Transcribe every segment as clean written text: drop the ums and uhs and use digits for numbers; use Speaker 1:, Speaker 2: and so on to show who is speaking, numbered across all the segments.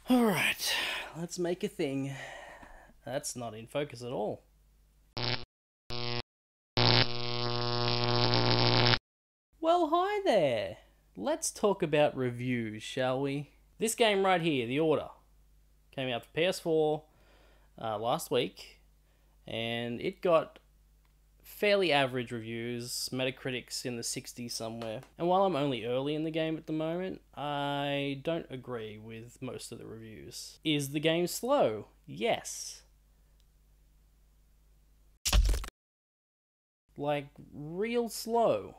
Speaker 1: Alright, let's make a thing. That's not in focus at all. Well, hi there. Let's talk about reviews, shall we? This game right here, The Order, came out for PS4 last week, and it got fairly average reviews, Metacritic's in the 60s somewhere. And while I'm only early in the game at the moment, I don't agree with most of the reviews. Is the game slow? Yes. Like, real slow.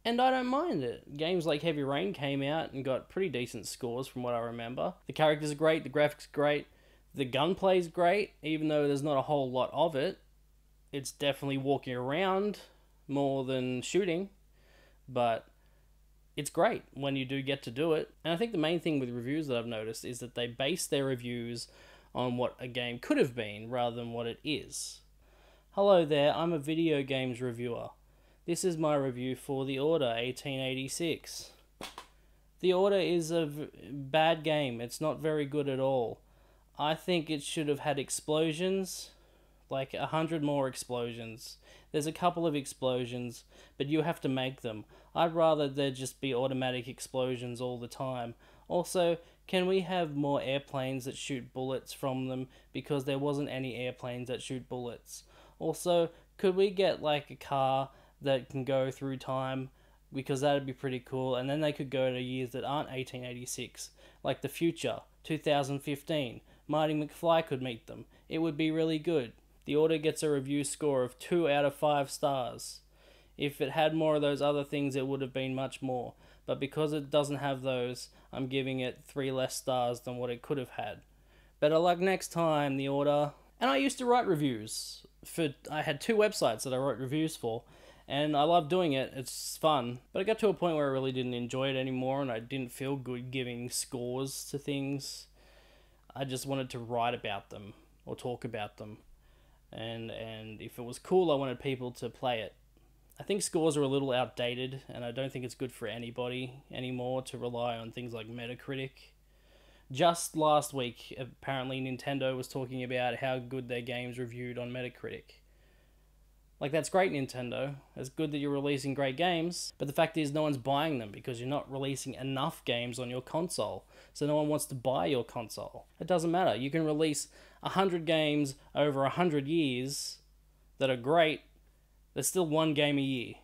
Speaker 1: And I don't mind it. Games like Heavy Rain came out and got pretty decent scores from what I remember. The characters are great, the graphics are great, the gunplay's great, even though there's not a whole lot of it. It's definitely walking around more than shooting, but it's great when you do get to do it. And I think the main thing with reviews that I've noticed is that they base their reviews on what a game could have been rather than what it is. Hello there, I'm a video games reviewer. This is my review for The Order 1886. The Order is a bad game. It's not very good at all. I think it should have had explosions, like 100 more explosions. There's a couple of explosions, but you have to make them. I'd rather there just be automatic explosions all the time. Also, can we have more airplanes that shoot bullets from them, because there wasn't any airplanes that shoot bullets. Also, could we get like a car that can go through time, because that'd be pretty cool, and then they could go to years that aren't 1886, like the future, 2015. Marty McFly could meet them. It would be really good. The Order gets a review score of 2 out of 5 stars. If it had more of those other things, it would have been much more, but because it doesn't have those, I'm giving it 3 less stars than what it could have had. Better luck next time, The Order. And I used to write reviews. I had 2 websites that I wrote reviews for, and I love doing it. It's fun. But I got to a point where I really didn't enjoy it anymore, and I didn't feel good giving scores to things. I just wanted to write about them or talk about them. And if it was cool, I wanted people to play it. I think scores are a little outdated, and I don't think it's good for anybody anymore to rely on things like Metacritic. Just last week, apparently Nintendo was talking about how good their games reviewed on Metacritic. Like, that's great, Nintendo. It's good that you're releasing great games, but the fact is no one's buying them because you're not releasing enough games on your console, so no one wants to buy your console. It doesn't matter. You can release 100 games over 100 years that are great. There's still one game a year.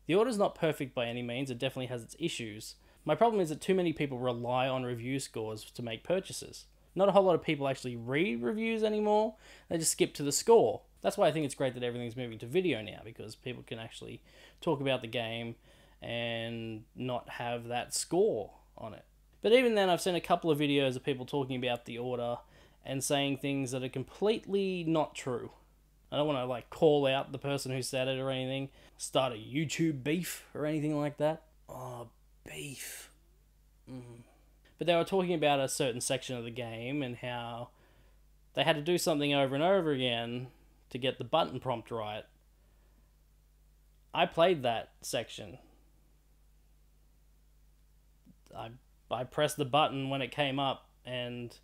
Speaker 1: The Order's not perfect by any means. It definitely has its issues. My problem is that too many people rely on review scores to make purchases. Not a whole lot of people actually read reviews anymore. They just skip to the score. That's why I think it's great that everything's moving to video now, because people can actually talk about the game and not have that score on it. But even then, I've seen a couple of videos of people talking about The Order and saying things that are completely not true. I don't want to like call out the person who said it or anything, start a YouTube beef or anything like that. Oh, beef. But they were talking about a certain section of the game and how they had to do something over and over again to get the button prompt right. I played that section. I pressed the button when it came up, and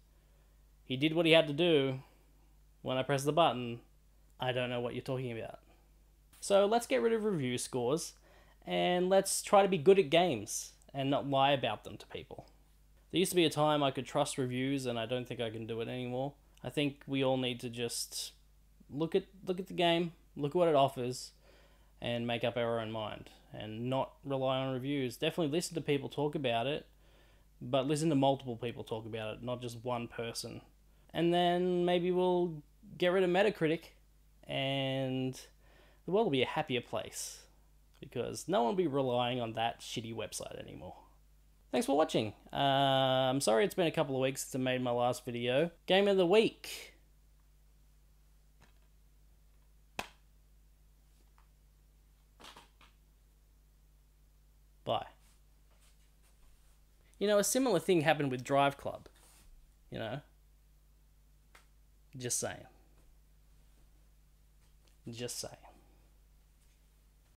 Speaker 1: he did what he had to do when I pressed the button. I don't know what you're talking about. So let's get rid of review scores, and let's try to be good at games and not lie about them to people. There used to be a time I could trust reviews, and I don't think I can do it anymore. I think we all need to just look at the game, look at what it offers, and make up our own mind, and not rely on reviews. Definitely listen to people talk about it, but listen to multiple people talk about it, not just one person. And then maybe we'll get rid of Metacritic, and the world will be a happier place, because no one will be relying on that shitty website anymore. Thanks for watching. I'm sorry it's been a couple of weeks since I made my last video. Game of the week. Bye. You know, a similar thing happened with Drive Club. You know? Just saying. Just saying.